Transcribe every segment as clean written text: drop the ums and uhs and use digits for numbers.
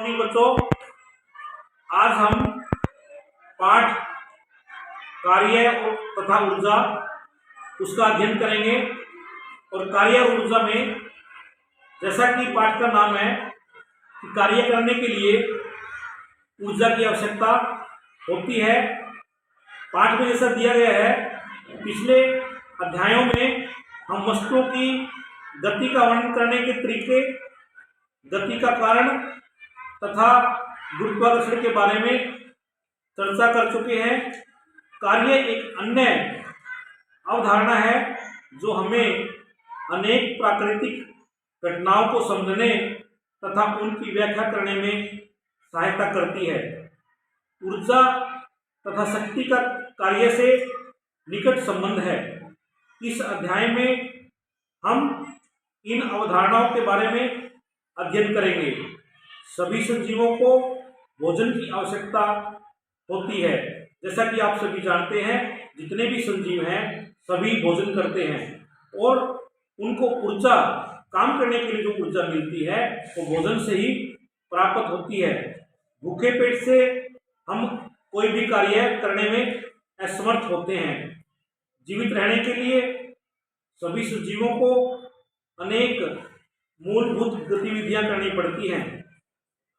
Morning बच्चों। आज हम पाठ कार्य तथा ऊर्जा उसका अध्ययन करेंगे। और कार्य और ऊर्जा में जैसा कि पाठ का नाम है कि कार्य करने के लिए ऊर्जा की आवश्यकता होती है। पाठ में जैसा दिया गया है, पिछले अध्यायों में हम वस्तुओं की गति का वर्णन करने के तरीके, गति का कारण तथा गुरुत्वाकर्षण के बारे में चर्चा कर चुके हैं। कार्य एक अन्य अवधारणा है जो हमें अनेक प्राकृतिक घटनाओं को समझने तथा उनकी व्याख्या करने में सहायता करती है। ऊर्जा तथा शक्ति का कार्य से निकट संबंध है। इस अध्याय में हम इन अवधारणाओं के बारे में अध्ययन करेंगे। सभी सजीवों को भोजन की आवश्यकता होती है। जैसा कि आप सभी जानते हैं, जितने भी सजीव हैं सभी भोजन करते हैं और उनको ऊर्जा, काम करने के लिए जो ऊर्जा मिलती है वो भोजन से ही प्राप्त होती है। भूखे पेट से हम कोई भी कार्य करने में असमर्थ होते हैं। जीवित रहने के लिए सभी सजीवों को अनेक मूलभूत गतिविधियां करनी पड़ती हैं।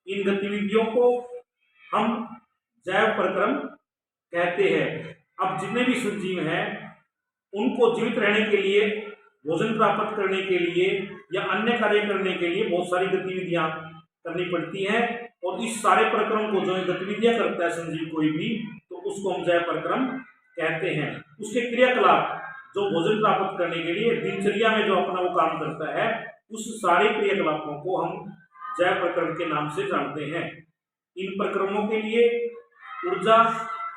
इन गतिविधियों को हम जैव प्रक्रम कहते हैं। अब जितने भी सजीव हैं उनको जीवित रहने के लिए, भोजन प्राप्त करने के लिए या अन्य कार्य करने के लिए बहुत सारी गतिविधियां करनी पड़ती हैं। और इस सारे प्रक्रम को जो गतिविधियां करता है सजीव कोई भी, तो उसको हम जैव प्रक्रम कहते हैं। उसके क्रियाकलाप जो भोजन प्राप्त करने के लिए दिनचर्या में जो अपना वो काम करता है, उस सारे क्रियाकलापों को हम जैव प्रक्रम के नाम से जानते हैं। इन प्रक्रमों के लिए ऊर्जा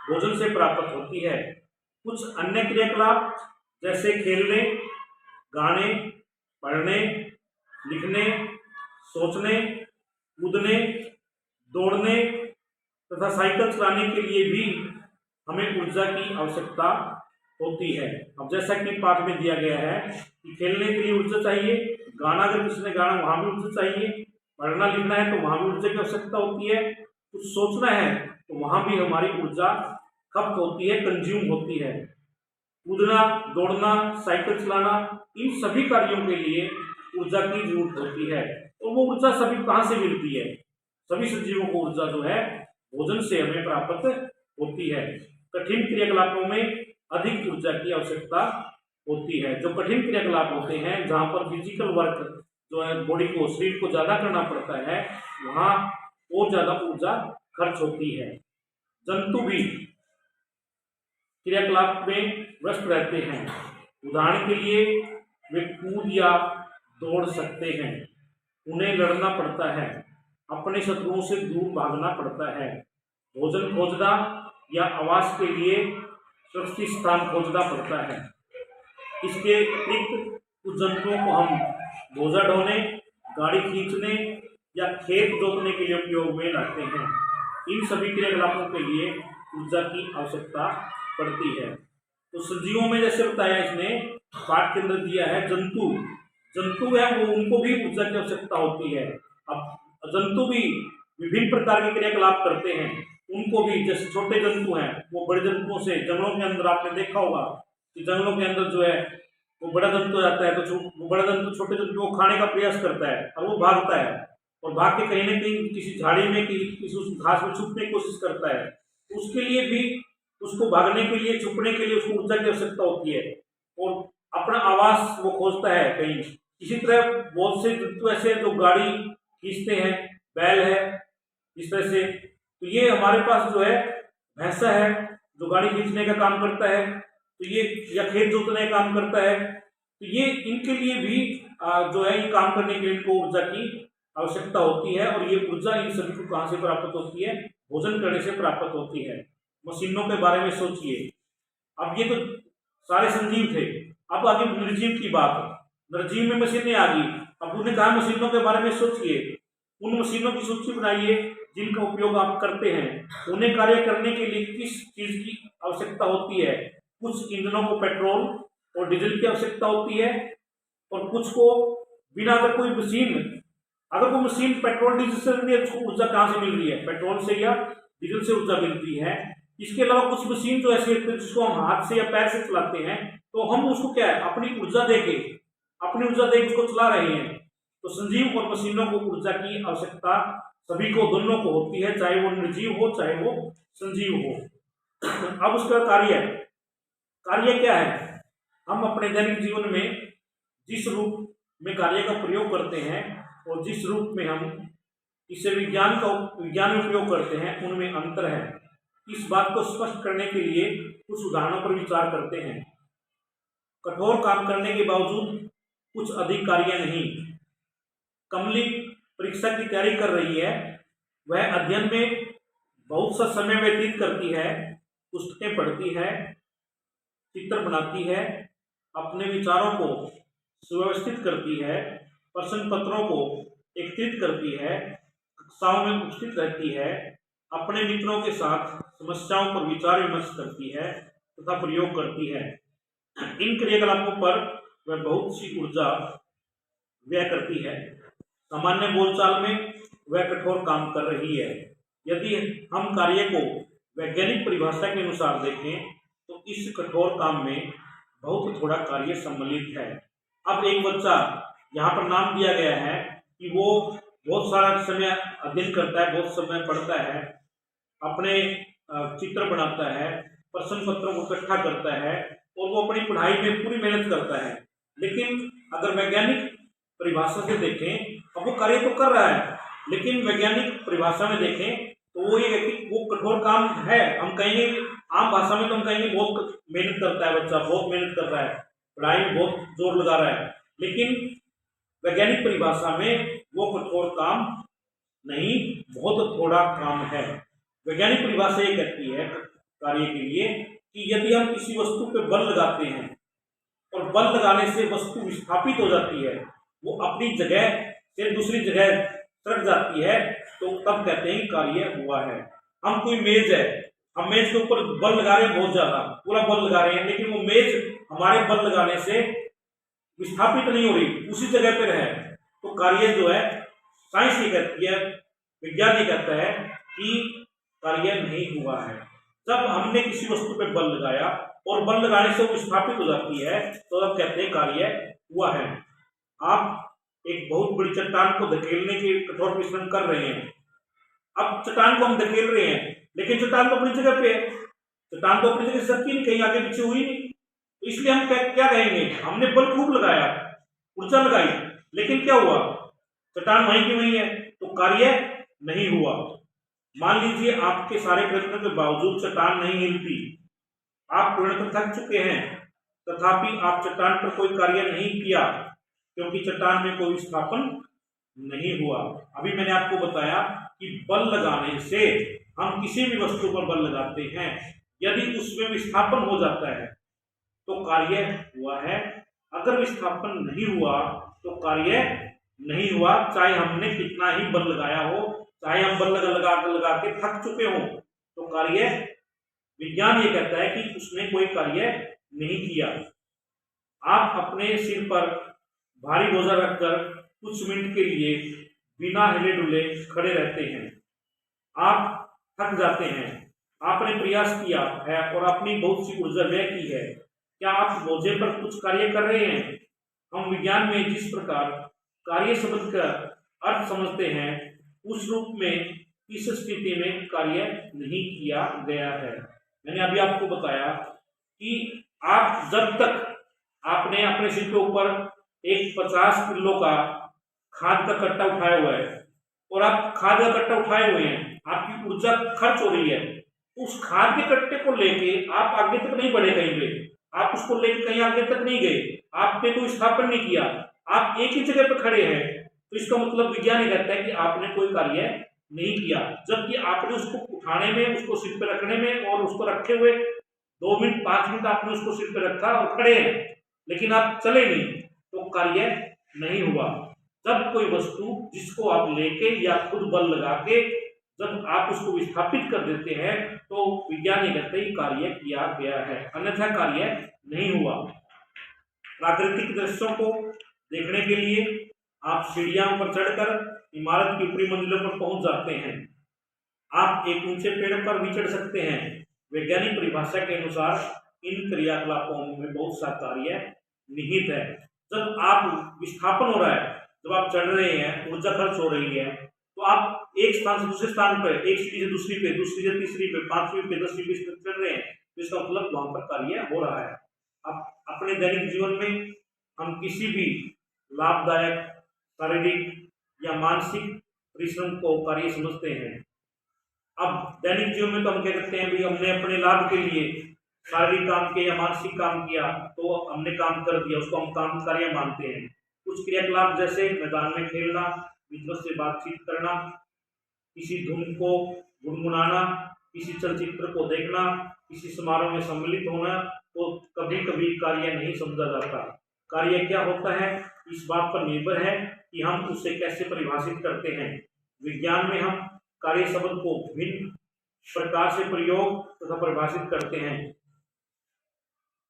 भोजन से प्राप्त होती है। कुछ अन्य क्रियाकलाप जैसे खेलने, गाने, पढ़ने, लिखने, सोचने, कूदने, दौड़ने तथा साइकिल चलाने के लिए भी हमें ऊर्जा की आवश्यकता होती है। अब जैसा कि पाठ में दिया गया है कि खेलने के लिए ऊर्जा चाहिए, गाना अगर किसी ने गाना वहाँ भी ऊर्जा चाहिए, पढ़ना लिखना है तो वहाँ भी ऊर्जा की आवश्यकता होती है, कुछ सोचना है तो वहाँ भी हमारी ऊर्जा खपत होती है, कंज्यूम होती है। कूदना, दौड़ना, साइकिल चलाना, इन सभी कार्यों के लिए ऊर्जा की जरूरत होती है। और वो ऊर्जा सभी कहाँ से मिलती है? सभी सजीवों को ऊर्जा जो है भोजन से हमें प्राप्त होती है। कठिन क्रियाकलापों में अधिक ऊर्जा की आवश्यकता होती है। जो कठिन क्रियाकलाप होते हैं, जहाँ पर फिजिकल वर्क जो है बॉडी को, शरीर को ज्यादा करना पड़ता है, वहाँ और ज्यादा ऊर्जा खर्च होती है। जंतु भी क्रियाकलाप में व्यस्त रहते हैं। उदाहरण के लिए वे कूद या दौड़ सकते हैं, उन्हें लड़ना पड़ता है, अपने शत्रुओं से दूर भागना पड़ता है, भोजन खोजना या आवास के लिए सुरक्षित स्थान खोजना पड़ता है। इसके अतिरिक्त कुछ जंतुओं को हम बोझा ढोने, गाड़ी खींचने या खेत जोतने के लिए उपयोग में लाते हैं। इन सभी क्रियाकलापों के लिए ऊर्जा की आवश्यकता पड़ती है। तो सजीवों में जैसे बताया इसने पाठ के अंदर दिया है, जंतु है वो, उनको भी ऊर्जा की आवश्यकता होती है। अब जंतु भी विभिन्न प्रकार के क्रियाकलाप करते हैं, उनको भी, जैसे छोटे जंतु हैं वो बड़े जंतुओं से, जंगलों के अंदर आपने देखा होगा कि जंगलों के अंदर जो है वो बड़ा जंतु जाता है तो वो बड़ा जंतु छोटे जंतु को खाने का प्रयास करता है और वो भागता है और भाग के कहीं ना कहीं किसी झाड़ी में, किसी घास में छुपने की कोशिश करता है। उसके लिए भी, उसको भागने के लिए, छुपने के लिए उसको ऊर्जा की आवश्यकता होती है और अपना आवास वो खोजता है कहीं। इसी तरह बहुत से जंतु ऐसे जो गाड़ी खींचते हैं, बैल है, इस तरह से। तो ये हमारे पास जो है भैंसा है जो गाड़ी खींचने का काम करता है, तो ये, या खेत जोतने का काम करता है, तो ये इनके लिए भी जो है ये काम करने के लिए इनको ऊर्जा की आवश्यकता होती है। और ये ऊर्जा इन सभी को कहाँ से प्राप्त होती है? भोजन करने से प्राप्त होती है। मशीनों के बारे में सोचिए। अब ये तो सारे संजीव थे, अब आगे निर्जीव की बात। निर्जीव में मशीनें आ गई। अब उन्हें कहा मशीनों के बारे में सोचिए, उन मशीनों की सूची बनाइए जिनका उपयोग आप करते हैं। उन्हें कार्य करने के लिए किस चीज की आवश्यकता होती है? कुछ ईंधनों को पेट्रोल और डीजल की आवश्यकता होती है और कुछ को बिना अगर कोई मशीन अगर वो मशीन पेट्रोल डीजल से नहीं है, उसको ऊर्जा कहाँ से मिल रही है? पेट्रोल से या डीजल से ऊर्जा मिलती है। इसके अलावा कुछ मशीन जो ऐसी होती है जिसको हम हाथ से या पैर से चलाते हैं, तो हम उसको क्या है, अपनी ऊर्जा देके उसको चला रहे हैं। तो संजीव और मशीनों को ऊर्जा की आवश्यकता सभी को, दोनों को होती है, चाहे वो निर्जीव हो चाहे वो संजीव हो। अब उसका कार्य क्या है? हम अपने दैनिक जीवन में जिस रूप में कार्य का प्रयोग करते हैं और जिस रूप में हम इसे विज्ञान में प्रयोग करते हैं, उनमें अंतर है। इस बात को स्पष्ट करने के लिए कुछ उदाहरणों पर विचार करते हैं। कठोर काम करने के बावजूद कुछ अधिक कार्य नहीं। कमली परीक्षा की तैयारी कर रही है, वह अध्ययन में बहुत सा समय व्यतीत करती है, पुस्तकें पढ़ती है, चित्र बनाती है, अपने विचारों को सुव्यवस्थित करती है, प्रश्न पत्रों को एकत्रित करती है, कक्षाओं में उपस्थित रहती है, अपने मित्रों के साथ समस्याओं पर विचार विमर्श करती है तथा प्रयोग करती है। इन क्रियाकलापों पर वह बहुत सी ऊर्जा व्यय करती है। सामान्य बोलचाल में वह कठोर काम कर रही है। यदि हम कार्य को वैज्ञानिक परिभाषा के अनुसार देखें तो इस कठोर काम में बहुत थोड़ा कार्य सम्मिलित है। अब एक बच्चा, यहाँ पर नाम दिया गया है कि वो बहुत सारा समय अध्ययन करता है, बहुत समय पढ़ता है, अपने चित्र बनाता है, प्रश्न पत्रों को इकट्ठा करता है और वो अपनी पढ़ाई में पूरी मेहनत करता है। लेकिन अगर वैज्ञानिक परिभाषा से देखें, अब वो कार्य तो कर रहा है, लेकिन वैज्ञानिक परिभाषा में देखें तो वो ये कि वो कठोर काम है। हम कहेंगे आम भाषा में तो हम कहेंगे बहुत मेहनत करता है बच्चा, बहुत मेहनत कर रहा है, पढ़ाई में बहुत जोर लगा रहा है। लेकिन वैज्ञानिक परिभाषा में वो कठोर काम नहीं, बहुत थोड़ा काम है। वैज्ञानिक परिभाषा ये कहती है कार्य के लिए कि यदि हम किसी वस्तु पे बल लगाते हैं और बल लगाने से वस्तु विस्थापित हो जाती है, वो अपनी जगह से दूसरी जगह सरक जाती है, तो तब कहते हैं कार्य हुआ है। हम कोई मेज है, हम मेज के ऊपर बल लगा रहे हैं, बहुत ज्यादा पूरा बल लगा रहे हैं, लेकिन वो मेज हमारे बल लगाने से विस्थापित नहीं हो रही, उसी जगह पर है, तो कार्य जो है, साइंस ये कहती है, विज्ञान ये कहता है कि कार्य नहीं हुआ है। जब हमने किसी वस्तु पे बल लगाया और बल लगाने से वो विस्थापित हो जाती है, तो अब कहते हैं कार्य हुआ है। आप एक बहुत बड़ी चट्टान को धकेलने के कठोर परिश्रम कर रहे हैं। अब चट्टान को हम धकेल रहे हैं, लेकिन चट्टान तो अपनी जगह पे है, चट्टान तो अपनी जगह सरकी नहीं, कहीं आगे पीछे हुई नहीं। तो इसलिए हम क्या कहेंगे, हमने बल खूब लगाया, ऊर्जा लगाई, लेकिन क्या हुआ, चट्टान वहीं की वहीं है, तो कार्य नहीं हुआ। मान लीजिए आपके सारे प्रयत्नों के बावजूद चट्टान नहीं हिलती, आप पूर्णतः थक चुके हैं, तथापि आप चट्टान पर कोई कार्य नहीं किया, क्योंकि चट्टान में कोई विस्थापन नहीं हुआ। अभी मैंने आपको बताया कि बल लगाने से, हम किसी भी वस्तु पर बल लगाते हैं, यदि उसमें विस्थापन हो जाता है तो कार्य हुआ है। अगर विस्थापन नहीं हुआ तो कार्य नहीं हुआ, चाहे हमने कितना ही बल लगाया हो, चाहे हम बल लगा के थक चुके हो, तो कार्य, विज्ञान ये कहता है कि उसने कोई कार्य नहीं किया। आप अपने सिर पर भारी बोझा रखकर कुछ मिनट के लिए बिना हिले डुले खड़े रहते हैं, आप थक जाते हैं, आपने प्रयास किया है और अपनी बहुत सी ऊर्जा व्यय की है, क्या आप बोझे पर कुछ कार्य कर रहे हैं? हम विज्ञान में जिस प्रकार कार्य शब्द का अर्थ समझते हैं, उस रूप में इस स्थिति में कार्य नहीं किया गया है। मैंने अभी आपको बताया कि आप जब तक आपने अपने सिर के ऊपर एक 50 किलो का खाद का कट्टा उठाया हुआ है और आप खाद का कट्टा उठाए हुए हैं, आपकी ऊर्जा खर्च हो रही है, उस खाद के कट्टे को लेके आप आगे तक नहीं बढ़े, कहीं पे आप उसको लेके कहीं आगे तक नहीं गए, आपने कोई स्थापन नहीं किया, आप एक ही जगह पर खड़े हैं, तो इसका मतलब विज्ञान कहता है कि आपने कोई कार्य नहीं किया। जबकि आपने उसको उठाने में, उसको सिर पे रखने में और उसको रखे हुए 2 मिनट 5 मिनट आपने उसको सिर पे रखा और खड़े हैं, लेकिन आप चले नहीं, तो कार्य नहीं हुआ। जब कोई वस्तु जिसको आप लेके या खुद बल लगा के जब आप उसको विस्थापित कर देते हैं, तो विज्ञान ये कहते हैं कार्य किया गया है, अन्यथा कार्य नहीं हुआ। प्राकृतिक दृश्यों को देखने के लिए आप सीढ़ियों पर चढ़कर इमारत की ऊपरी मंजिलों पर पहुंच जाते हैं। आप एक ऊंचे पेड़ पर भी चढ़ सकते हैं। वैज्ञानिक परिभाषा के अनुसार इन क्रियाकलापों में बहुत सा कार्य निहित है। जब आप विस्थापन हो रहा है, जब आप चढ़ रहे हैं, ऊर्जा खर्च हो रही है, तो आप एक स्थान से दूसरे स्थान पर, एक सीढ़ी से दूसरी पे, दूसरी से तीसरी पे, 5वीं पे, 10वीं पे चढ़ रहे हैं, तो इसका मतलब वहां पर कार्य हो रहा है। अब अपने दैनिक जीवन में हम किसी भी लाभदायक शारीरिक या मानसिक परिश्रम को कार्य समझते हैं। अब दैनिक जीवन में तो हम क्या करते हैं, भाई हमने अपने लाभ के लिए शारीरिक काम किया या मानसिक काम किया, तो हमने काम कर दिया, उसको हम काम कार्य मानते हैं। कुछ क्रियाकलाप जैसे मैदान में खेलना, मित्रों से बातचीत करना, किसी धुन को गुनगुनाना, किसी चलचित्र को देखना, किसी समारोह में सम्मिलित होना, तो कभी कभी कार्य नहीं समझा जाता। कार्य क्या होता है, इस बात पर निर्भर है कि हम उसे कैसे परिभाषित करते हैं। विज्ञान में हम कार्य शब्द को विभिन्न प्रकार से प्रयोग तथा परिभाषित करते हैं।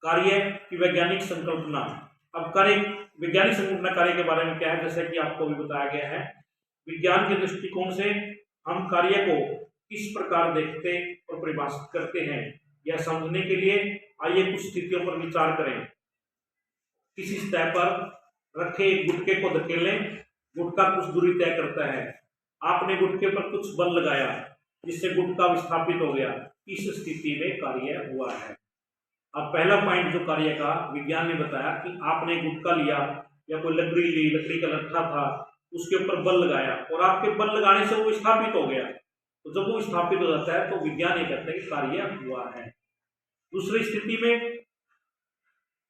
कार्य की वैज्ञानिक संकल्पना। अब कार्य वैज्ञानिक संकल्पना कार्य के बारे में क्या है, जैसे कि आपको भी बताया गया है। विज्ञान के दृष्टिकोण से हम कार्य को किस प्रकार देखते और परिभाषित करते हैं, यह समझने के लिए आइए कुछ स्थितियों पर विचार करें। किसी सतह पर रखे एक गुटके को धकेलें, गुटका कुछ दूरी तय करता है। आपने गुटके पर कुछ बल लगाया जिससे गुटका विस्थापित हो गया, इस स्थिति में कार्य हुआ है। अब पहला पॉइंट जो कार्य का विज्ञान ने बताया कि आपने गुटका लिया या कोई लकड़ी ली, लकड़ी का लट्ठा था, उसके ऊपर बल लगाया और आपके बल लगाने से वो विस्थापित हो गया। तो जब वो विस्थापित हो जाता है तो विज्ञान ये कहता है कि कार्य हुआ है। दूसरी स्थिति में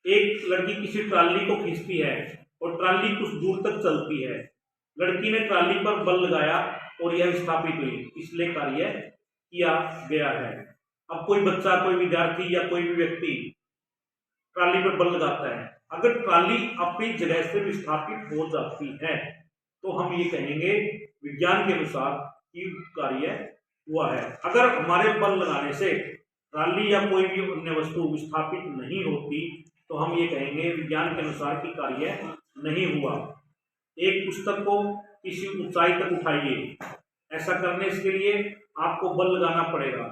एक लड़की किसी ट्राली को खींचती है और ट्राली कुछ दूर तक चलती है। लड़की ने ट्राली पर बल लगाया और यह विस्थापित हुई, इसलिए कार्य किया गया है। अब कोई बच्चा, कोई विद्यार्थी या कोई भी व्यक्ति ट्राली पर बल लगाता है, अगर ट्राली अपनी जगह से विस्थापित हो जाती है तो हम ये कहेंगे विज्ञान के अनुसार कि कार्य हुआ है। अगर हमारे बल लगाने से ट्राली या कोई भी अन्य वस्तु विस्थापित नहीं होती तो हम ये कहेंगे विज्ञान के अनुसार कि कार्य नहीं हुआ। एक पुस्तक को किसी ऊंचाई तक उठाइए, ऐसा करने के लिए आपको बल लगाना पड़ेगा।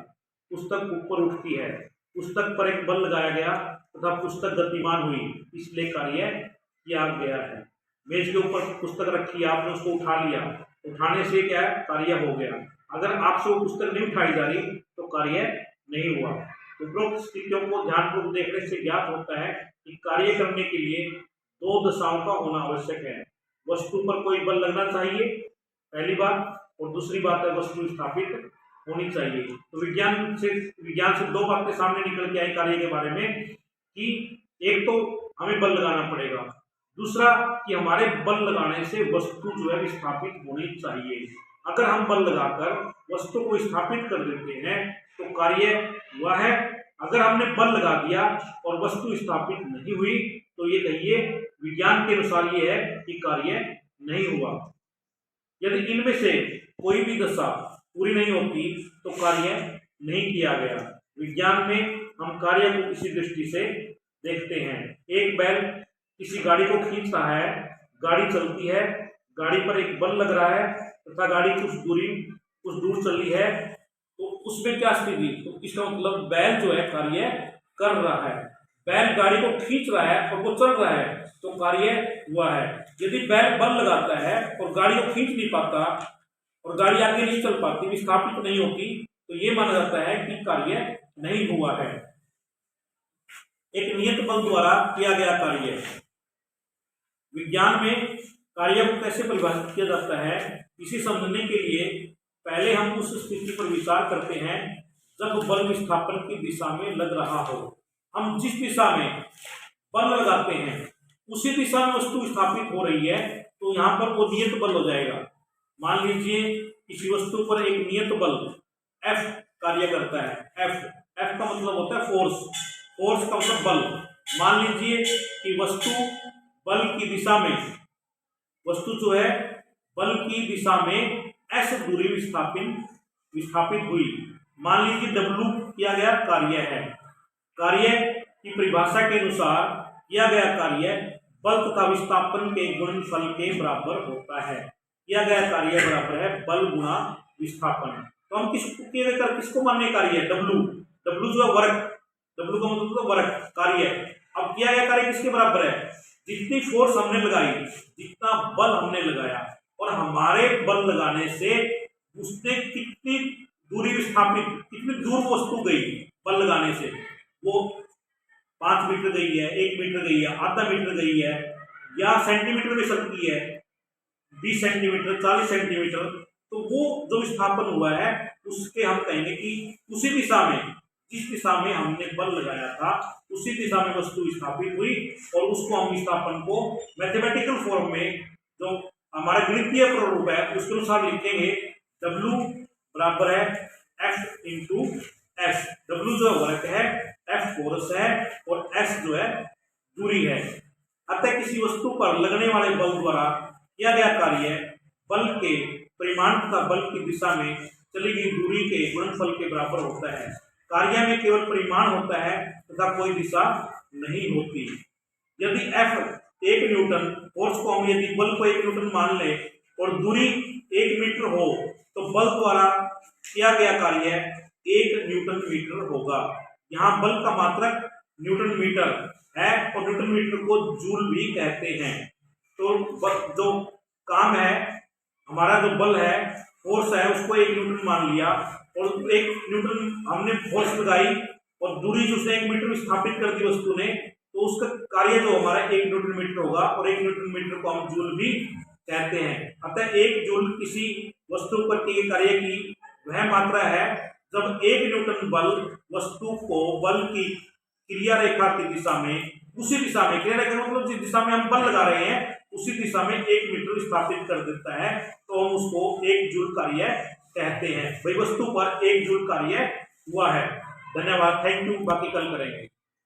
पुस्तक ऊपर उठती है, पुस्तक पर एक बल लगाया गया तथा पुस्तक गतिमान हुई, इसलिए कार्य किया गया है। मेज के ऊपर पुस्तक रखी, आपने उसको उठा लिया, उठाने से क्या है, कार्य हो गया। अगर आपसे वो पुस्तक नहीं उठाई जा रही तो कार्य नहीं हुआ। उपरोक्त स्थितियों को ध्यानपूर्वक देखने से ज्ञात होता है कि कार्य करने के लिए दो दशाओं का होना आवश्यक है। वस्तु पर कोई बल लगना चाहिए, पहली बात, और दूसरी बात है वस्तु स्थापित होनी चाहिए। तो विज्ञान से दो बातें सामने निकल के आई कार्य के बारे में कि एक तो हमें बल लगाना पड़ेगा, दूसरा कि हमारे बल लगाने से वस्तु जो है विस्थापित होनी चाहिए। अगर हम बल लगाकर वस्तु को स्थापित कर देते हैं तो कार्य हुआ है। अगर हमने बल लगा दिया और वस्तु स्थापित नहीं हुई तो ये कहिए विज्ञान के अनुसार ये है कि कार्य नहीं हुआ। यदि इनमें से कोई भी दशा पूरी नहीं होती तो कार्य नहीं किया गया। विज्ञान में हम कार्य को इसी दृष्टि से देखते हैं। एक बैल किसी गाड़ी को खींच रहा है, गाड़ी चलती है, गाड़ी पर एक बल लग रहा है तथा गाड़ी कुछ दूर चली है, तो उसमें क्या स्थिति, तो इसका मतलब बैल जो है कार्य कर रहा है। बैल गाड़ी को खींच रहा है और वो चल रहा है तो कार्य हुआ है। यदि बैल बल लगाता है और गाड़ी को खींच नहीं पाता और गाड़ी आगे नहीं चल पाती, विस्थापित नहीं होती, तो ये माना जाता है कि कार्य नहीं हुआ है। एक नियत बल द्वारा किया गया कार्य। विज्ञान में कार्य को कैसे परिभाषित किया जाता है, इसे समझने के लिए पहले हम उस स्थिति पर विचार करते हैं जब बल विस्थापन की दिशा में लग रहा हो। हम जिस दिशा में बल लगाते हैं उसी दिशा में वस्तु विस्थापित हो रही है तो यहाँ पर वो नियत बल हो जाएगा। मान लीजिए किसी वस्तु पर एक नियत बल F कार्य करता है। F का मतलब होता है फोर्स का मतलब बल। मान लीजिए कि वस्तु जो है बल की दिशा में S दूरी विस्थापित हुई। मान लीजिए W किया गया कार्य है। कार्य की परिभाषा के अनुसार किया गया कार्य बल तथा विस्थापन के गुणनफल के बराबर होता है। किया गया कार्य बराबर है बल गुणा विस्थापन। तो हम किसको मानने कार्य है? डब्लू। डब्लू जो है वर्क, डब्लू का मतलब तो वर्क, कार्य। अब किया गया कार्य किसके बराबर है? जितनी फोर्स हमने लगाई, जितना बल हमने लगाया और हमारे बल लगाने से उसने कितनी दूरी विस्थापित, कितनी दूर वस्तु गई बल लगाने से, वो 5 मीटर गई है, 1 मीटर गई है, आधा मीटर गई है, या सेंटीमीटर में सकती है, 20 सेंटीमीटर, 40 सेंटीमीटर, तो वो जो विस्थापन हुआ है उसके हम कहेंगे कि उसी दिशा में, जिस दिशा में हमने बल लगाया था उसी दिशा में वस्तु विस्थापित हुई, और उसको हम विस्थापन को मैथमेटिकल फॉर्म में, जो हमारा गणितीय प्रारूप है उसके अनुसार लिखेंगे। W बराबर है F इंटू एस। डब्ल्यू जो वर्क है, F फोर्स है, और S जो है दूरी है। अतः किसी वस्तु पर लगने वाले बल द्वारा किया गया कार्य बल के परिमाण तथा बल की दिशा में चली गई दूरी के गुणनफल के बराबर होता है। कार्य में केवल परिमाण होता है तथा कोई दिशा नहीं होती। यदि F 1 न्यूटन, फोर्स को हम यदि बल को 1 न्यूटन मान ले और दूरी 1 मीटर हो, तो बल द्वारा किया गया कार्य 1 न्यूटन मीटर होगा। यहाँ बल का मात्रक न्यूटन मीटर है और न्यूटन मीटर को जूल भी कहते हैं। तो जो काम है, हमारा जो बल है, फोर्स है, उसको 1 न्यूटन मान लिया और 1 न्यूटन हमने फोर्स लगाई और दूरी जो उसने 1 मीटर स्थापित कर दी वस्तु ने, तो उसका कार्य जो हमारा 1 न्यूटन मीटर होगा, और 1 न्यूटन मीटर को हम जूल भी कहते हैं। अतः 1 जूल किसी वस्तु पर किए कार्य की वह मात्रा है जब 1 न्यूटन बल वस्तु को बल की क्रिया रेखा की दिशा में, उसी दिशा में, क्रिया रेखा मतलब जिस दिशा में हम बल लगा रहे हैं उसी दिशा में 1 मीटर स्थापित कर देता है, तो हम उसको 1 जूल कार्य कहते हैं। भाई वस्तु पर 1 जूल कार्य हुआ है। धन्यवाद, थैंक यू, बाकी कल करेंगे।